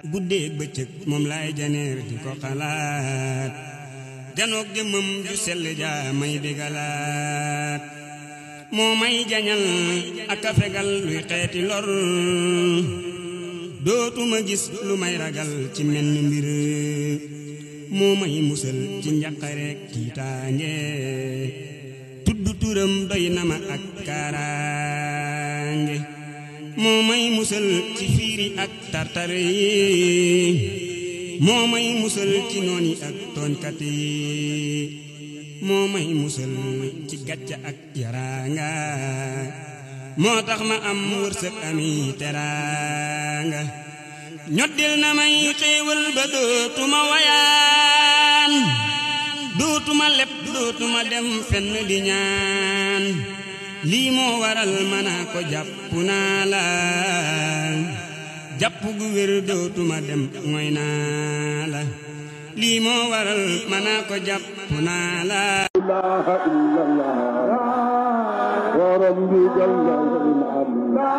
guddeeg bëccëg moom laay janeer di ko xalaat janoog jëmmam ju sell ja may digalaat moo may jañal ak a fegal luy xeeti lor dootuma gis lu may ragal ci menn mbir moo may musal ci njaqareek tiitaange tudd turam doy na ma ak kaaraange moo may musal ci fiiri ak tartare yi moo may musal ci nooni ak tooñkat yi moo may musal ci gàcca ak yaraanga moo tax ma am wërsëg ami teraanga ñoddil na may xéewal ba dootuma wayaan dootuma leb dootuma dem fenn di ñaan lii moo waral mana ko jàpp naa la jàpp gu wér dootuma dem mooy naa la lii moo waral mana ko jàpp naa la ilaha illallah wa rabbi jalla la